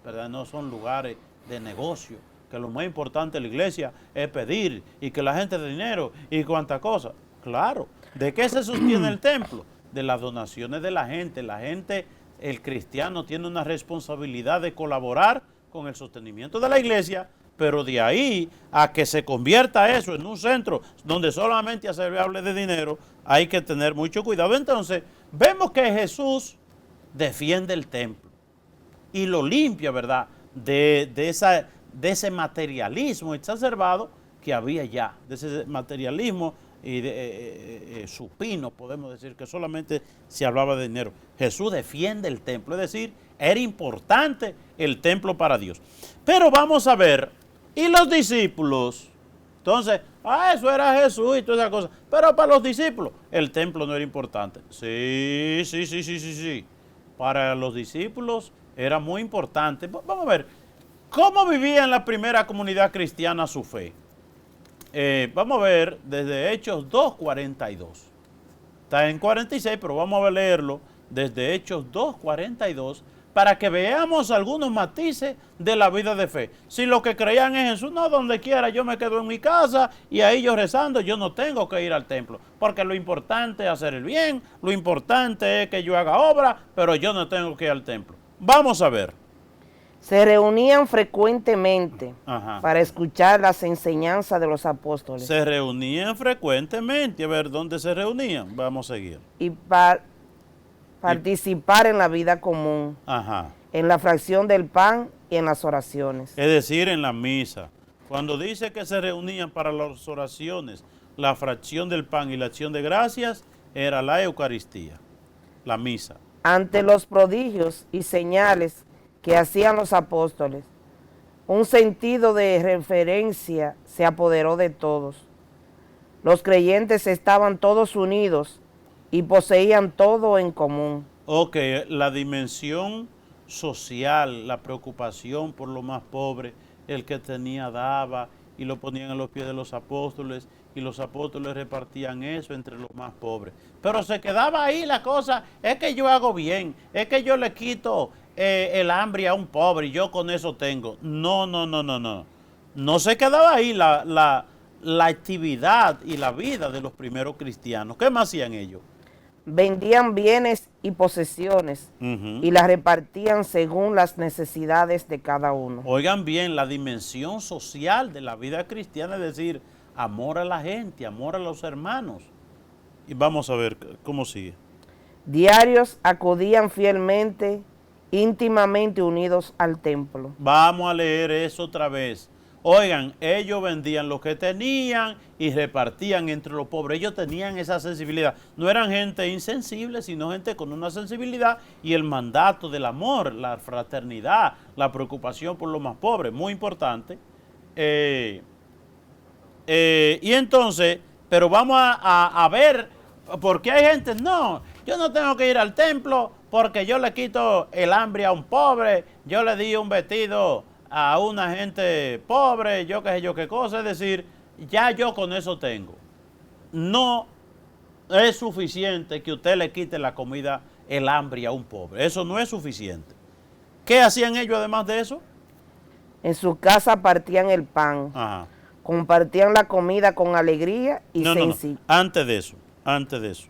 ¿verdad? No son lugares de negocio, que lo más importante de la iglesia es pedir y que la gente dé dinero y cuánta cosa. Claro, ¿de qué se sostiene el templo? De las donaciones de la gente. La gente, el cristiano tiene una responsabilidad de colaborar con el sostenimiento de la iglesia, pero de ahí a que se convierta eso en un centro donde solamente se hable de dinero, hay que tener mucho cuidado. Entonces, vemos que Jesús defiende el templo y lo limpia, ¿verdad? De ese materialismo exacerbado que había ya, de ese materialismo y supino, podemos decir, que solamente se hablaba de dinero. Jesús defiende el templo, es decir, era importante el templo para Dios. Pero vamos a ver, y los discípulos, entonces, eso era Jesús y todas esas cosas, pero para los discípulos el templo no era importante. Sí. Para los discípulos era muy importante. Vamos a ver, ¿cómo vivía en la primera comunidad cristiana su fe? Vamos a ver desde Hechos 2:42. Está en 46, pero vamos a leerlo desde Hechos 2:42 para que veamos algunos matices de la vida de fe. Si lo que creían en Jesús, no, donde quiera, yo me quedo en mi casa y ahí yo rezando, yo no tengo que ir al templo, porque lo importante es hacer el bien, lo importante es que yo haga obra, pero yo no tengo que ir al templo. Vamos a ver. se reunían frecuentemente Ajá. para escuchar las enseñanzas de los apóstoles Se reunían frecuentemente. A ver, ¿dónde se reunían? Vamos a seguir. y participar en la vida común, Ajá. en la fracción del pan y en las oraciones. Es decir, en la misa. Cuando dice que se reunían para las oraciones, la fracción del pan y la acción de gracias, era la Eucaristía, la misa. Ante los prodigios y señales que hacían los apóstoles, un sentido de referencia se apoderó de todos. Los creyentes estaban todos unidos y poseían todo en común. Ok, la dimensión social, la preocupación por lo más pobre, el que tenía daba y lo ponían a los pies de los apóstoles y los apóstoles repartían eso entre los más pobres. Pero se quedaba ahí la cosa, es que yo hago bien, es que yo le quito el hambre a un pobre y yo con eso tengo. No. No se quedaba ahí la actividad y la vida de los primeros cristianos. ¿Qué más hacían ellos? Vendían bienes y posesiones y las repartían según las necesidades de cada uno. Oigan bien, la dimensión social de la vida cristiana, es decir, amor a la gente, amor a los hermanos. Y vamos a ver cómo sigue. Diarios acudían fielmente, íntimamente unidos al templo. Vamos a leer eso otra vez. Oigan, ellos vendían lo que tenían y repartían entre los pobres. Ellos tenían esa sensibilidad. No eran gente insensible, sino gente con una sensibilidad y el mandato del amor, la fraternidad, la preocupación por los más pobres, muy importante. Y entonces, pero vamos a ver, porque hay gente, no, yo no tengo que ir al templo porque yo le quito el hambre a un pobre, yo le di un vestido a una gente pobre, yo qué sé yo qué cosa, es decir, ya yo con eso tengo. No es suficiente que usted le quite la comida, el hambre a un pobre, eso no es suficiente. ¿Qué hacían ellos además de eso? En su casa partían el pan, Ajá. compartían la comida con alegría y sencillez. Antes de eso.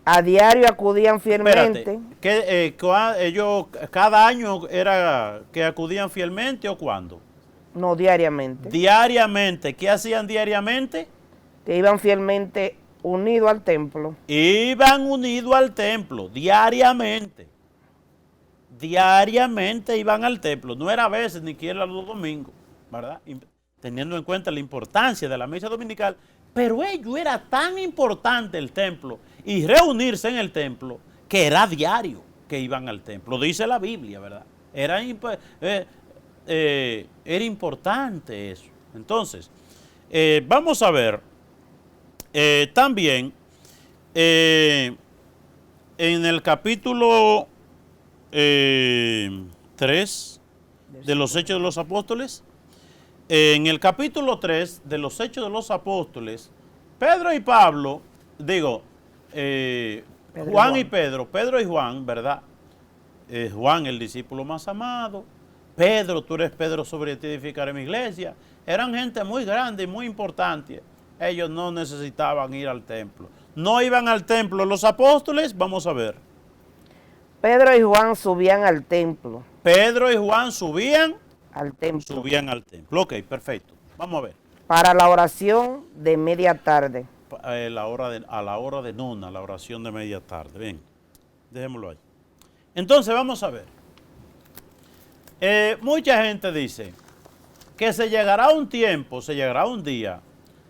A diario acudían fielmente. Espérate, ellos cada año era que acudían fielmente o cuándo? No, diariamente. Diariamente. ¿Qué hacían diariamente? Que iban fielmente unidos al templo. Iban unidos al templo, diariamente. Diariamente iban al templo. No era a veces, ni siquiera los domingos, ¿verdad? Teniendo en cuenta la importancia de la misa dominical. Pero ello era tan importante el templo y reunirse en el templo que era diario que iban al templo. Dice la Biblia, ¿verdad? Era importante eso. Entonces, vamos a ver también en el capítulo 3 de los Hechos de los Apóstoles. En el capítulo 3 de los Hechos de los Apóstoles, Pedro y Pablo, Juan y Pedro y Juan, ¿verdad? Juan, el discípulo más amado, Pedro, tú eres Pedro, sobre ti edificaré mi iglesia. Eran gente muy grande y muy importante. Ellos no necesitaban ir al templo. No iban al templo los apóstoles, vamos a ver. Pedro y Juan subían al templo. Pedro y Juan subían al templo. Subían al templo. Ok, perfecto. Vamos a ver. Para la oración de media tarde. A la hora de nona, la oración de media tarde. Bien, dejémoslo ahí. Entonces vamos a ver. Mucha gente dice que se llegará un tiempo, se llegará un día,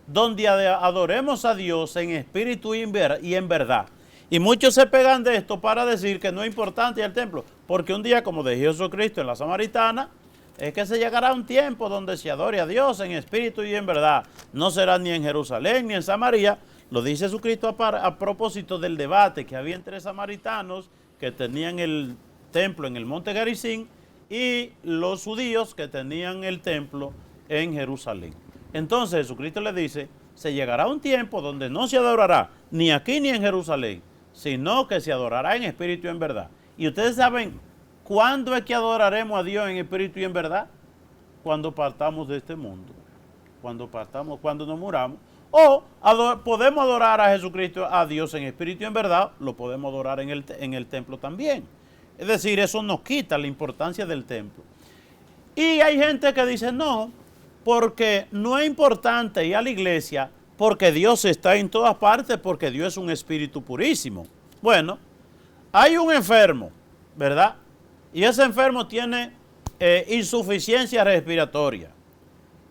donde adoremos a Dios en espíritu y en verdad. Y muchos se pegan de esto para decir que no es importante ir al templo, porque un día, como dijo Jesucristo en la Samaritana, es que se llegará un tiempo donde se adore a Dios en espíritu y en verdad. No será ni en Jerusalén ni en Samaria. Lo dice Jesucristo a propósito del debate que había entre samaritanos que tenían el templo en el monte Gerizim y los judíos que tenían el templo en Jerusalén. Entonces Jesucristo le dice, se llegará un tiempo donde no se adorará ni aquí ni en Jerusalén, sino que se adorará en espíritu y en verdad. Y ustedes saben, ¿cuándo es que adoraremos a Dios en espíritu y en verdad? Cuando partamos de este mundo, cuando nos muramos. O podemos adorar a Jesucristo, a Dios en espíritu y en verdad, lo podemos adorar en el templo también. Es decir, eso nos quita la importancia del templo. Y hay gente que dice, no, porque no es importante ir a la iglesia, porque Dios está en todas partes, porque Dios es un espíritu purísimo. Bueno, hay un enfermo, ¿verdad? Y ese enfermo tiene insuficiencia respiratoria.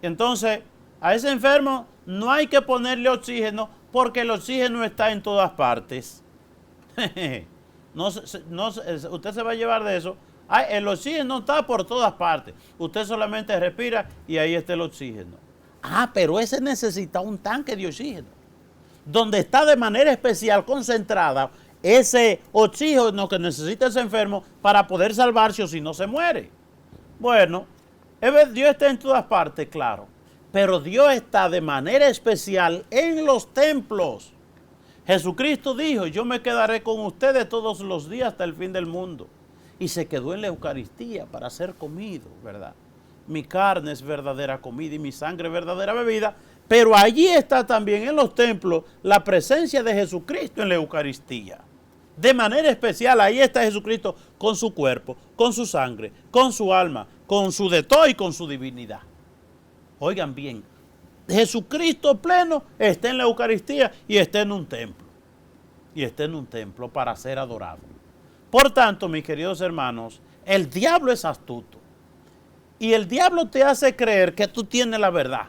Entonces, a ese enfermo no hay que ponerle oxígeno porque el oxígeno está en todas partes. Usted se va a llevar de eso. El oxígeno está por todas partes. Usted solamente respira y ahí está el oxígeno. Pero ese necesita un tanque de oxígeno, donde está de manera especial concentrada ese oxígeno que necesita ese enfermo para poder salvarse o si no se muere. Bueno, Dios está en todas partes, claro, pero Dios está de manera especial en los templos. Jesucristo dijo, yo me quedaré con ustedes todos los días hasta el fin del mundo. Y se quedó en la Eucaristía para ser comido, ¿verdad? Mi carne es verdadera comida y mi sangre verdadera bebida, pero allí está también en los templos la presencia de Jesucristo en la Eucaristía. De manera especial, ahí está Jesucristo con su cuerpo, con su sangre, con su alma, con su de todo y con su divinidad. Oigan bien, Jesucristo pleno está en la Eucaristía y está en un templo. Y está en un templo para ser adorado. Por tanto, mis queridos hermanos, el diablo es astuto. Y el diablo te hace creer que tú tienes la verdad.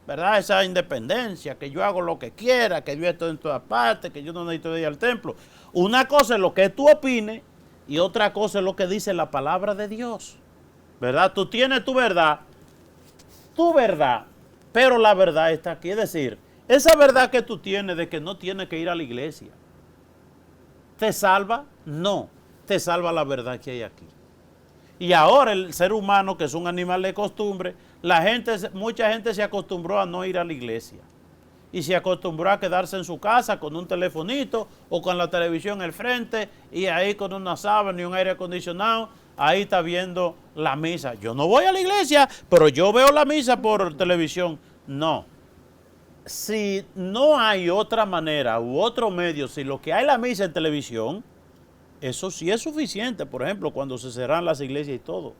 ¿Verdad? Esa independencia, que yo hago lo que quiera, que yo estoy en todas partes, que yo no necesito ir al templo. Una cosa es lo que tú opines y otra cosa es lo que dice la palabra de Dios. ¿Verdad? Tú tienes tu verdad, pero la verdad está aquí. Es decir, esa verdad que tú tienes de que no tienes que ir a la iglesia, ¿te salva? No. te salva la verdad que hay aquí. Y ahora el ser humano, que es un animal de costumbre, mucha gente se acostumbró a no ir a la iglesia. Y se acostumbró a quedarse en su casa con un telefonito o con la televisión al frente y ahí con una sábana y un aire acondicionado, ahí está viendo la misa. Yo no voy a la iglesia, pero yo veo la misa por televisión. No. Si no hay otra manera u otro medio, si lo que hay la misa en televisión, eso sí es suficiente, por ejemplo, cuando se cerran las iglesias y todo.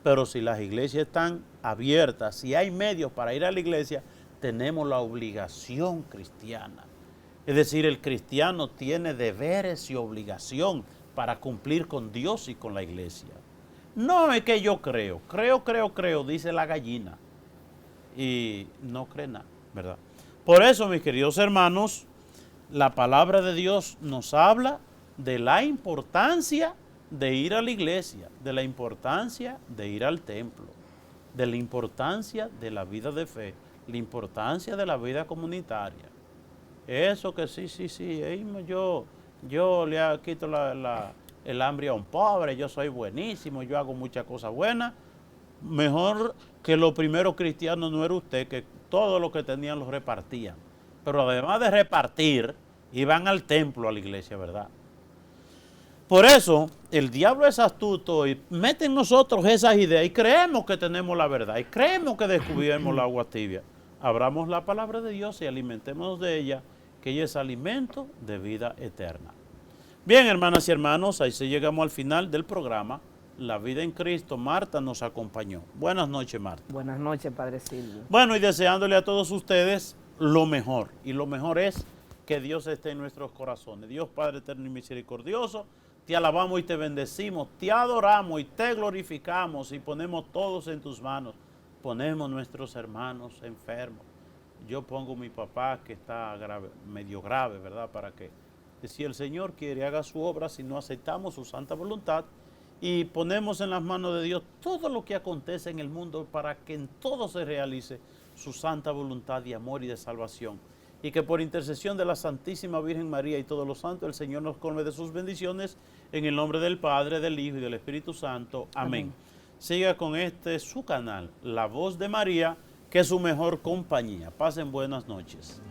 Pero si las iglesias están abiertas, si hay medios para ir a la iglesia, tenemos la obligación cristiana. Es decir, el cristiano tiene deberes y obligación para cumplir con Dios y con la iglesia. No es que yo creo, dice la gallina. Y no cree nada, ¿verdad? Por eso, mis queridos hermanos, la palabra de Dios nos habla de la importancia de ir a la iglesia, de la importancia de ir al templo, de la importancia de la vida de fe, la importancia de la vida comunitaria. Eso que sí, yo le quito el hambre a un pobre, yo soy buenísimo, yo hago muchas cosas buenas. Mejor que los primeros cristianos no era usted, que todo lo que tenían lo repartían. Pero además de repartir, iban al templo, a la iglesia, ¿verdad? Por eso, el diablo es astuto y mete en nosotros esas ideas y creemos que tenemos la verdad y creemos que descubrimos la agua tibia. Abramos la palabra de Dios y alimentémonos de ella, que ella es alimento de vida eterna. Bien, hermanas y hermanos, ahí se llegamos al final del programa. La vida en Cristo. Marta nos acompañó. Buenas noches, Marta. Buenas noches, Padre Silvio. Bueno, y deseándole a todos ustedes lo mejor. Y lo mejor es que Dios esté en nuestros corazones. Dios Padre eterno y misericordioso, te alabamos y te bendecimos, te adoramos y te glorificamos y ponemos todos en tus manos. Ponemos nuestros hermanos enfermos. Yo pongo a mi papá que está grave, medio grave, ¿verdad? Para que, si el Señor quiere, haga su obra, si no aceptamos su santa voluntad. Y ponemos en las manos de Dios todo lo que acontece en el mundo para que en todo se realice su santa voluntad de amor y de salvación. Y que por intercesión de la Santísima Virgen María y todos los santos, el Señor nos colme de sus bendiciones, en el nombre del Padre, del Hijo y del Espíritu Santo. Amén. Siga con su canal, La Voz de María, que es su mejor compañía. Pasen buenas noches.